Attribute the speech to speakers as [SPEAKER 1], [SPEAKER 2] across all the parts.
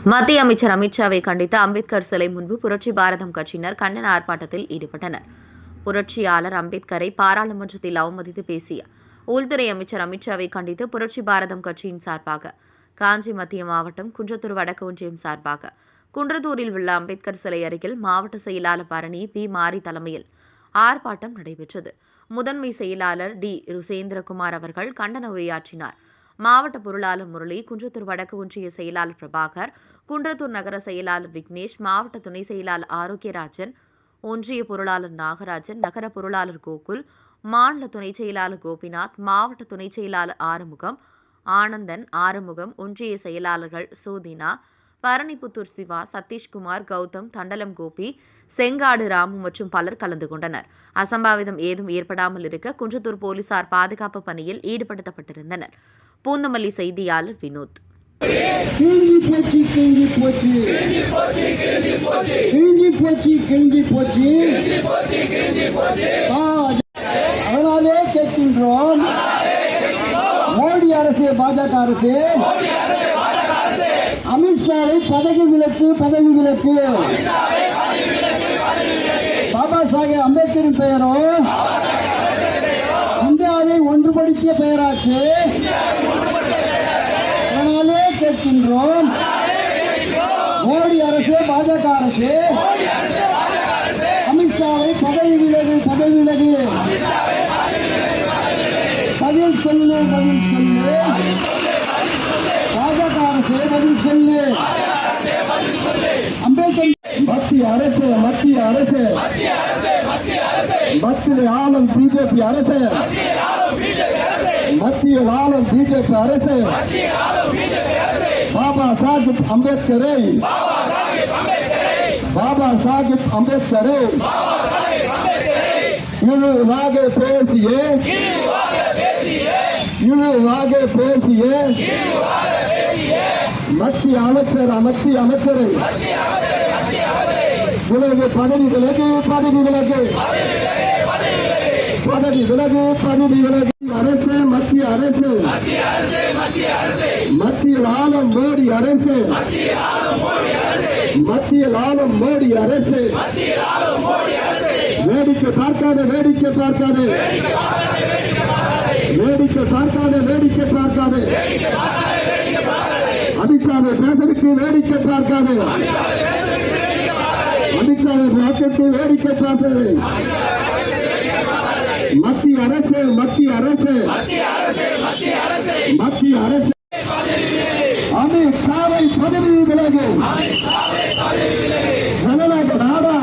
[SPEAKER 1] மத்திய அமைச்சர் அமித்ஷாவை கண்டித்து அம்பேத்கர் சிலை முன்பு புரட்சி பாரதம் கட்சியினர் கண்டன ஆர்ப்பாட்டத்தில் ஈடுபட்டனர். புரட்சியாளர் அம்பேத்கரை பாராளுமன்றத்தில் அவமதித்து பேசிய உள்துறை அமைச்சர் அமித்ஷாவை கண்டித்து புரட்சி பாரதம் கட்சியின் சார்பாக காஞ்சி மத்திய மாவட்டம் குன்றத்தூர் வடக்கு ஒன்றியம் சார்பாக குன்றத்தூரில் உள்ள அம்பேத்கர் சிலை அருகில் மாவட்ட செயலாளர் பரணி பி மாரி தலைமையில் ஆர்ப்பாட்டம் நடைபெற்றது. முதன்மை செயலாளர் டி ருசேந்திரகுமார் அவர்கள் கண்டன உரையாற்றினார். மாவட்ட பொருளாளர் முரளி, குன்றத்தூர் வடக்கு ஒன்றிய செயலாளர் பிரபாகர், குன்றத்தூர் நகர செயலாளர் விக்னேஷ், மாவட்ட துணை செயலாளர் ஆரோக்கியராஜன், ஒன்றிய பொருளாளர் நாகராஜன், நகர பொருளாளர் கோகுல், மாநில துணை செயலாளர் கோபிநாத், மாவட்ட துணை செயலாளர் ஆறுமுகம், ஆனந்தன், ஆறுமுகம், ஒன்றிய செயலாளர்கள் சோதினா, பரணிப்புத்தூர் சிவா, சதீஷ்குமார், கௌதம், தண்டலம் கோபி, செங்காடு ராமு மற்றும் பலர் கலந்து கொண்டனர். அசம்பாவிதம் ஏதும் ஏற்படாமல் இருக்க குன்றத்தூர் போலீசார் பாதுகாப்பு பணியில் ஈடுபடுத்தப்பட்டிருந்தனர். பூந்தமல்லி செய்தியாளர் வினோத்.
[SPEAKER 2] அதனாலே கேட்கின்றோம், மோடி அரசு, பாஜக அரசு, அமித்ஷாவை பதவி விலக்கு. பாபா சாஹேப் அம்பேத்கரின் பெயரோ இந்தியாவை ஒன்றுபடுத்திய பெயராச்சு. அதனாலே கேட்கின்றோம், மோடி அரசு, பாஜக அரசு, அமித்ஷாவை பதவி விலகு. பதில் சொல்லு. பாஜக அரசு பதில் சொல்லு. அம்பேத்கர் மத்திய அரசு மத்திய ஆளும் பிஜேபி அரசு, மத்திய ஆளும் பிஜேபி அரசு பாபா சாஹிப் அம்பேத்கரை இழிவாக பேசிய மத்திய அமைச்சரை விலகு, பதவி விலகு. அரசு, மத்திய ஆளும் மோடி அரசு, வேடிக்கை பார்க்காதே. அமித்ஷாவை பேசவிட்டு வேடிக்கை பார்க்காதே. அமித்ஷாவை பார்த்துட்டு வேடிக்கை பார்க்காதே. மத்திய அரசு அமித்ஷாவை பதவி விலகு. ஜனநாயக நாடா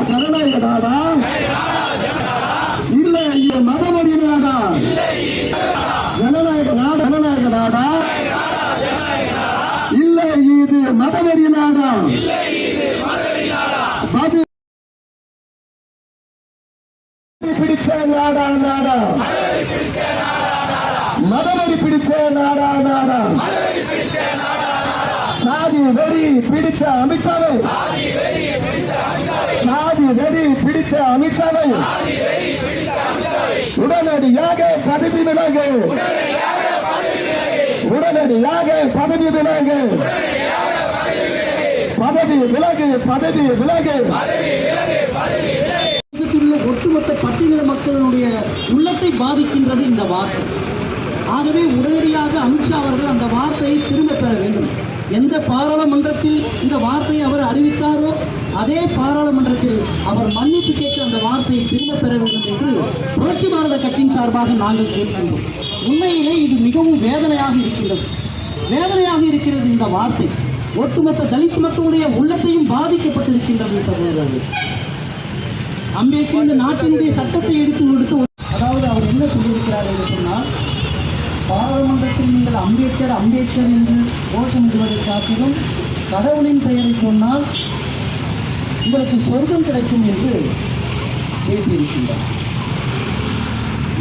[SPEAKER 2] இல்லை, இது மதவெறி நாடா. ஜனநாயக நாடா இல்லை, இது மதவெறி நாடா. பிடிச்ச நாடா மதவெறி பிடிச்ச நாடா. சாதி வெறி பிடித்த அமித்ஷாவை, உடனடியாக பதவி விலகு. ஒட்டுமொத்த பட்டியல மக்களுடைய உள்ளத்தை பாதிக்கின்றது இந்த வார்த்தை. ஆகவே உடனடியாக அமித்ஷா அவர்கள் அந்த வார்த்தையை திரும்ப பெற வேண்டும். எந்த பாராளுமன்றத்தில் இந்த வார்த்தையை அவர் அறிவித்தாரோ அதே பாராளுமன்றத்தில் அவர் மன்னிப்பு கேட்டு அந்த வார்த்தையை திரும்ப பெற வேண்டும் என்று புரட்சி பாரத கட்சியின் சார்பாக நாங்கள் கேட்கின்றோம். உண்மையிலே இது மிகவும் வேதனையாக இருக்கிறது. இந்த வார்த்தை ஒட்டுமொத்த தலித் மக்களுடைய உள்ளத்தையும் பாதிக்கப்பட்டிருக்கின்றது. சகோதரர்கள், அம்பேத்கர் இந்த நாட்டினுடைய சட்டத்தை எடுத்து கொடுத்து, அதாவது அவர் என்ன சொல்லியிருக்கிறார் என்று சொன்னால், பாராளுமன்றத்தில் நீங்கள் அம்பேத்கர் என்று கோஷமிடுவதை காட்டிலும் கடவுளின் பெயரை சொன்னால் உங்களுக்கு சொர்க்கம் கிடைக்கும் என்று பேசியிருக்கின்றார்.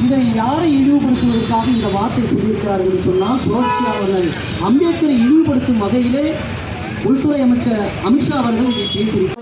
[SPEAKER 2] இதை யாரை இழிவுபடுத்துவதற்காக இந்த வார்த்தை சொல்லியிருக்கிறார் என்று சொன்னால், புரட்சியாளர்கள் அம்பேத்கரை இழிவுபடுத்தும் வகையிலே உள்துறை அமைச்சர் அமித்ஷா அவர்கள் இதை பேசியிருக்கிறார்.